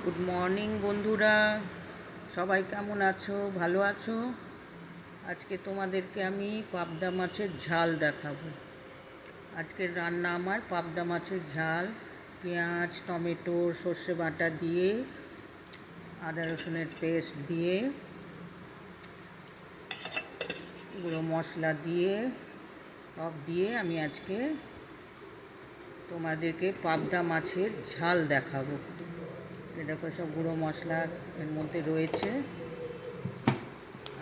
Good morning বন্ধুরা, সবাই কেমন আছো? ভালো আছো? আজকে তোমাদেরকে আমি পাবদা মাছের ঝাল দেখাবো। আজকের রান্না আমার পাবদা মাছের ঝাল, পেঁয়াজ, টমেটো, সর্ষে বাটা দিয়ে, আদা রসুনের পেস্ট দিয়ে, গুঁড়ো মশলা দিয়ে, সব দিয়ে আমি আজকে তোমাদেরকে পাবদা মাছের ঝাল দেখাবো। দেখো সব গুঁড়ো মশলা এর মধ্যে রয়েছে।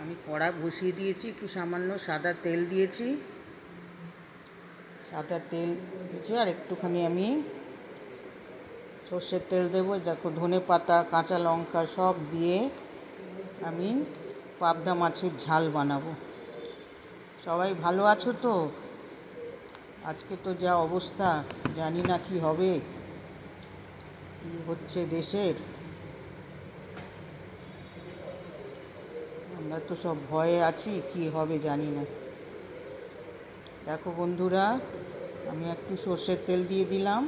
আমি কড়া বসিয়ে দিয়েছি, একটু সামান্য সাদা তেল দিয়েছি, আর একটুখানি আমি সর্ষের তেল দেবো। দেখো ধনে পাতা, কাঁচা লঙ্কা সব দিয়ে আমি পাবদা মাছের ঝাল বানাবো। সবাই ভালো আছো তো? আজকে তো যা অবস্থা, জানি না কি হবে, কি হচ্ছে দেশের। আমরা তো সব ভয়ে আছি, কি হবে জানি না। দেখো বন্ধুরা, আমি একটু সর্ষের তেল দিয়ে দিলাম।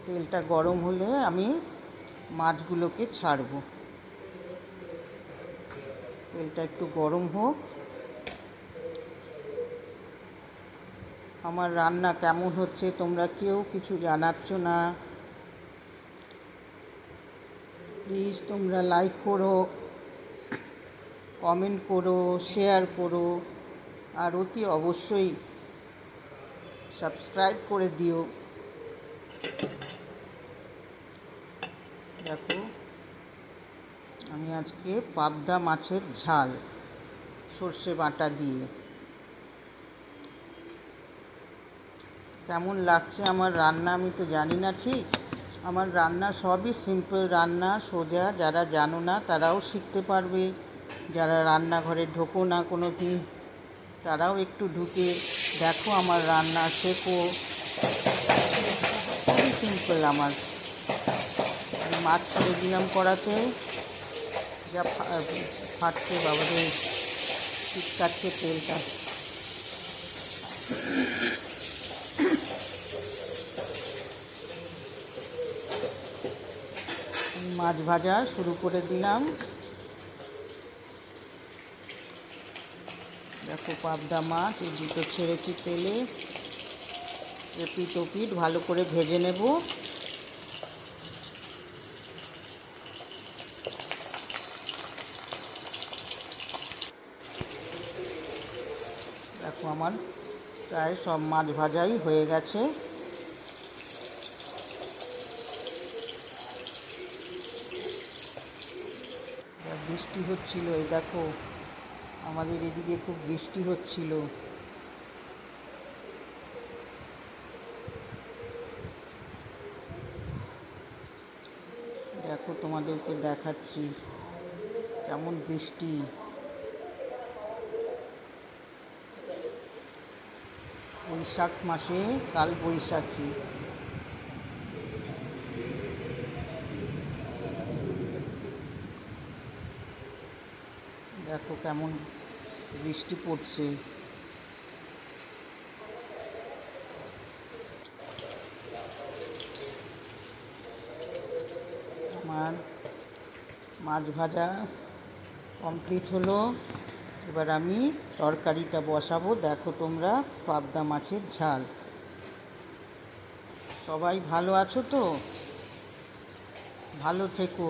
তেলটা গরম হলে আমি মাছগুলোকে ছাড়ব। তেলটা একটু গরম হোক। আমার রান্না কেমন হচ্ছে তোমরা কেউ কিছু জানাচ্ছ না। প্লিজ তোমরা লাইক করো, কমেন্ট করো, শেয়ার করো, আর অতি অবশ্যই সাবস্ক্রাইব করে দিও। দেখো আমি আজকে পাবদা মাছের ঝাল সর্ষে বাটা দিয়ে, কেমন লাগছে আমার রান্না আমি তো জানি না ঠিক। আমার রান্না সবই সিম্পল রান্না, সোজা। যারা জানো না তারাও শিখতে পারবে, যারা রান্নাঘরে ঢোকো না কোনো দিন তারাও একটু ঢুকে দেখো আমার রান্না, শেখো। খুবই সিম্পল আমার। আমি মাছ ছেড়ে দিলাম কড়াতে, যা ফাটছে বাবারে, চিটকাচ্ছে তেলটা। মাছ ভাজা শুরু করে দিলাম। দেখো পাবদা মাছ এই দুটো ছেড়েছি তেলে, এপিট ওপিট ভালো করে ভেজে নেব। দেখো আমার প্রায় সব মাছ ভাজাই হয়ে গেছে। বৃষ্টি হচ্ছিল, এই দেখো আমাদের এদিকে খুব বৃষ্টি হচ্ছিল। দেখো তোমাদেরকে দেখাচ্ছি কেমন বৃষ্টি। বৈশাখ মাসে কাল বৈশাখী। দেখো কেমন বৃষ্টি পড়ছে। আমার মাছ ভাজা কমপ্লিট হলো। এবার আমি তরকারিটা বসাবো। দেখো তোমরা পাবদা মাছের ঝাল। সবাই ভালো আছো তো? ভালো থেকো।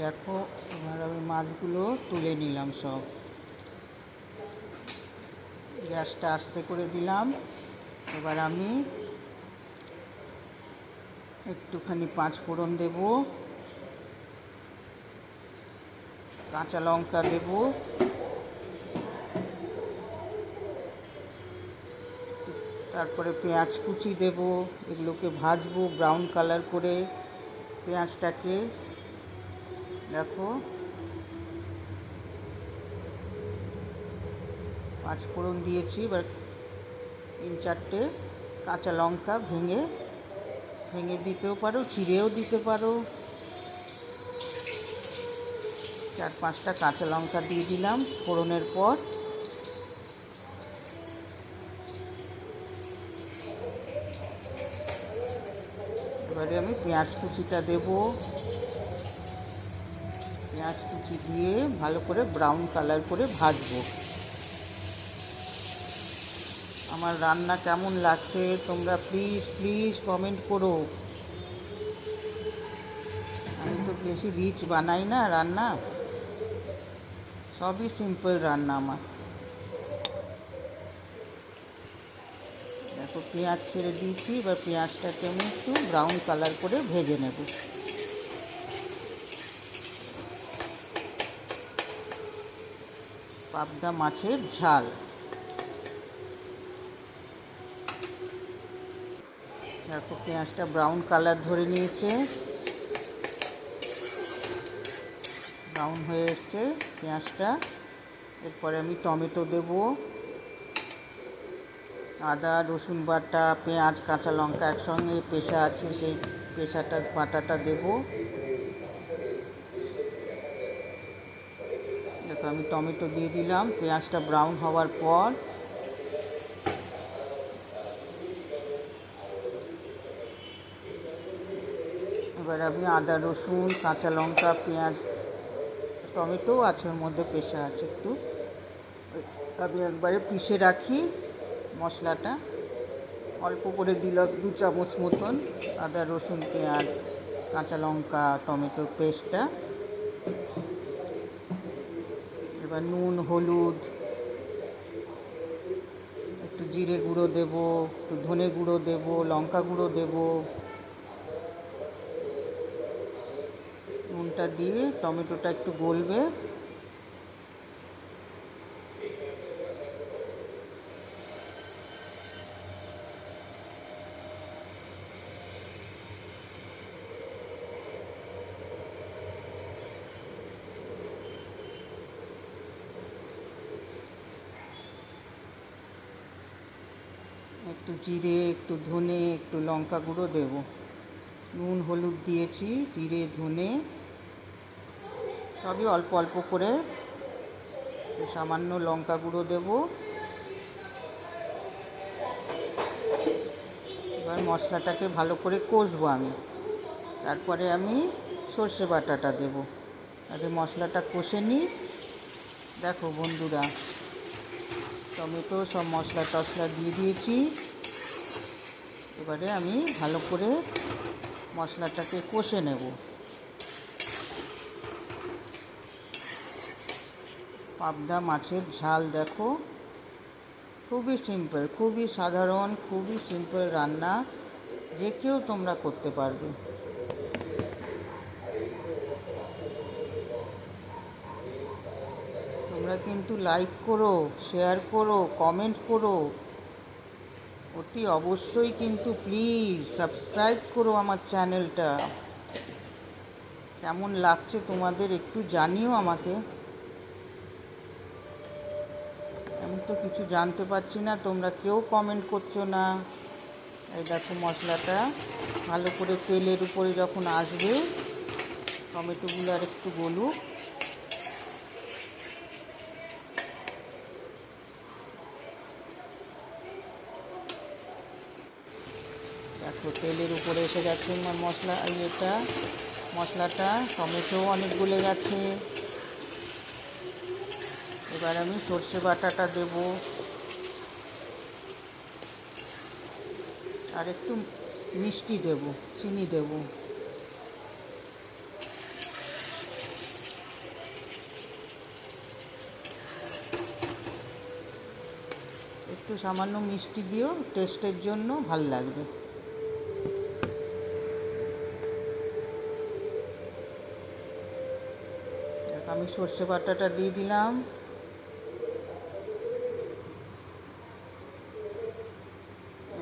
দেখো এবার আমি মাছগুলো তুলে নিলাম সব। গ্যাসটা আস্তে করে দিলাম। এবার আমি একটুখানি পাঁচ ফোড়ন দেব, কাঁচা লঙ্কা দেব, তারপরে পেঁয়াজ কুচি দেব। এগুলোকে ভাজবো ব্রাউন কালার করে পেঁয়াজটাকে। দেখো পাঁচ ফোড়ন দিয়েছি। এবার তিন চারটে কাঁচা লঙ্কা ভেঙে দিতেও পারো, চিড়েও দিতে পারো, 4-5টা কাঁচা লঙ্কা দিয়ে দিলাম ফোড়নের পর। এবারে আমি পেঁয়াজ কুচিটা দেব। পেঁয়াজ কুচি দিয়ে ভালো করে ব্রাউন কালার করে ভাজবো। আমার রান্না কেমন লাগছে তোমরা প্লিজ প্লিজ কমেন্ট করো। আমি তো বেশি রিচ বানাই না রান্না, সবই সিম্পল রান্না আমার। দেখো পেঁয়াজ ছেড়ে দিয়েছি, এবার পেঁয়াজটাকে আমি একটু ব্রাউন কালার করে ভেজে নেব। পাবদা মাছের ঝাল। দেখো পেঁয়াজটা ব্রাউন কালার ধরে নিয়েছে, ব্রাউন হয়ে এসছে পেঁয়াজটা। এরপরে আমি টমেটো দেব, আদা রসুন বাটা পেঁয়াজ কাঁচা লঙ্কা একসঙ্গে পেশা আছে, সেই বাটাটা দেব। দেখো আমি টমেটো দিয়ে দিলাম পেঁয়াজটা ব্রাউন হওয়ার পর। এবার আমি আদা রসুন কাঁচা লঙ্কা পেঁয়াজ টমেটো আছে ওর মধ্যে পেশা আছে একটু, আমি একবারে পিষে রাখি মশলাটা। অল্প করে দিলাম 2 চামচ মতন আদা রসুন পেঁয়াজ কাঁচা লঙ্কা টমেটোর পেস্টটা। এবার নুন হলুদ একটু জিরে গুঁড়ো দেব, একটু ধনে গুঁড়ো দেব, লঙ্কা গুঁড়ো দেব। নুনটা দিয়ে টমেটোটা একটু গলবে। একটু জিরে একটু ধনে একটু লঙ্কা গুঁড়ো দেব। নুন হলুদ দিয়েছি, জিরে ধনে সবই অল্প অল্প করে, সামান্য লঙ্কা গুঁড়ো দেব। এবার মশলাটাকে ভালো করে কষবো আমি, তারপরে আমি সর্ষে বাটাটা দেব। আগে মশলাটা কষে নিই। দেখো বন্ধুরা টমেটো সব মশলা টশলা দিয়ে দিয়েছি। এবারে আমি ভালো করে মশলাটাকে কষে নেব। পাবদা মাছের ঝাল দেখো, খুবই সিম্পল, খুবই সাধারণ, খুবই সিম্পল রান্না, যে কেউ তোমরা করতে পারবে। তোমরা কিন্তু লাইক করো, শেয়ার করো, কমেন্ট করো, অতি অবশ্যই কিন্তু প্লিজ সাবস্ক্রাইব করো আমার চ্যানেলটা। কেমন লাগছে তোমাদের একটু জানিও আমাকে। আমি তো কিছু জানতে পারছি না, তোমরা কেউ কমেন্ট করছো না। এই দেখো মশলাটা ভালো করে তেলের উপরে যখন আসবে, টমেটোগুলো আর একটু গলুক। দেখো তেলের উপরে এসে গেছে আমার মশলাটা, টমেটো অনেক গলে গেছে। এবার আমি সর্ষে বাটাটা দেব, আর একটু মিষ্টি দেব, চিনি দেব। একটু সামান্য মিষ্টি দিও, টেস্টের জন্য ভাল লাগবে। আমি সর্ষে বাটাটা দিয়ে দিলাম।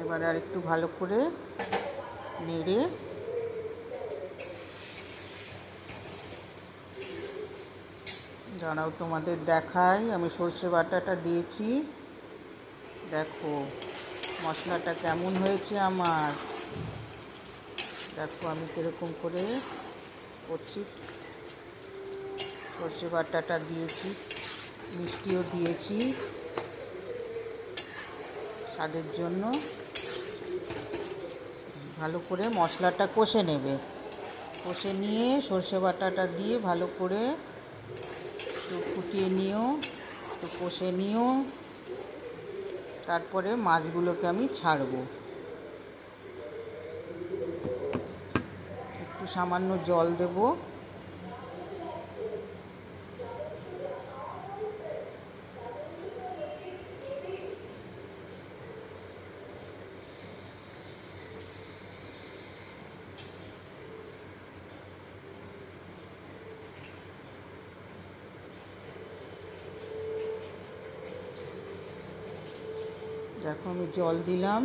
এবার আর একটু ভালো করে নেড়ে দাঁড়াও তোমাদের দেখাই। আমি সর্ষে বাটাটা দিয়েছি, দেখো মশলাটা কেমন হয়েছে আমার। দেখো আমি কীরকম করে করছি, সর্ষে বাটাটা দিয়েছি, মিষ্টিও দিয়েছি স্বাদের জন্য। ভালো করে মশলাটা কষে নেবে, কষে নিয়ে সর্ষে বাটাটা দিয়ে ভালো করে একটু ফুটিয়ে নিও, একটু কষে নিও। তারপরে মাছগুলোকে আমি ছাড়বো। একটু সামান্য জল দেব। দেখো আমি জল দিলাম,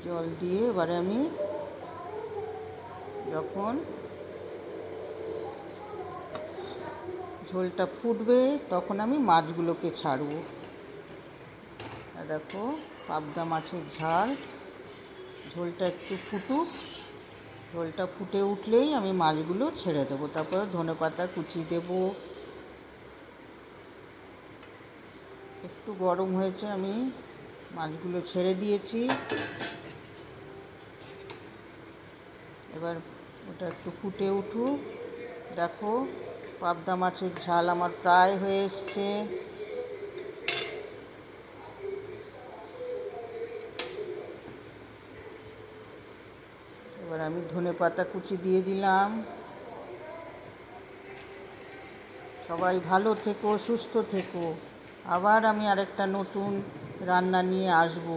জল দিয়ে এবারে আমি যখন ঝোলটা ফুটবে তখন আমি মাছগুলোকে ছাড়বো। দেখো পাবদা মাছের ঝাল, ঝোলটা একটু ফুটুক, ঝোলটা ফুটে উঠলেই আমি মাছগুলো ছেড়ে দেবো। তারপর ধনেপাতা কুচি দেবো। একটু গরম হয়েছে, আমি মাছগুলো ছেড়ে দিয়েছি। এবার ওটা একটু ফুটে উঠুক। দেখো পাবদা মাছের ঝাল আমার প্রায় হয়ে এসছে। এবার আমি ধনেপাতা কুচি দিয়ে দিলাম। সবাই ভালো থেকো, সুস্থ থেকো। আবার আমি আরেকটা নতুন রান্না নিয়ে আসব,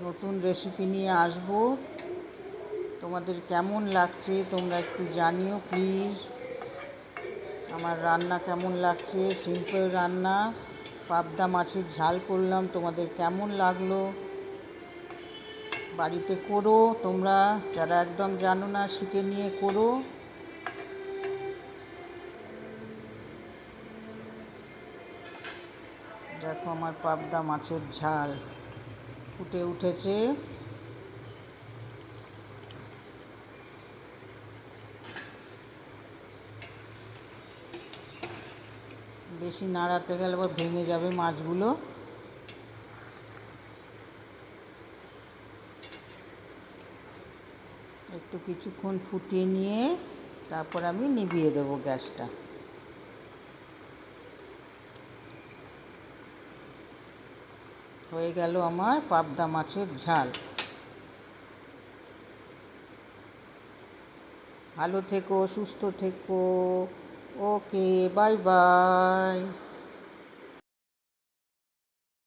নতুন রেসিপি নিয়ে আসব। তোমাদের কেমন লাগছে তোমরা একটু জানিও প্লিজ। আমার রান্না কেমন লাগছে, সিম্পল রান্না, পাবদা মাছের ঝাল করলাম, তোমাদের কেমন লাগলো? বাড়িতে করো তোমরা, যারা একদম জানো না শিখে নিয়ে করো। দেখো আমার পাবদা মাছের ঝাল ফুটে উঠেছে। বেশি নাড়াতে গেলে আবার ভেঙে যাবে মাছগুলো। একটু কিছুক্ষণ ফুটিয়ে নিয়ে তারপর আমি নিভিয়ে দেবো গ্যাসটা। হয়ে গেল আমার পাবদা মাছের ঝাল। ভালো থেকো, সুস্থ থেকো। ওকে, বাই বাই।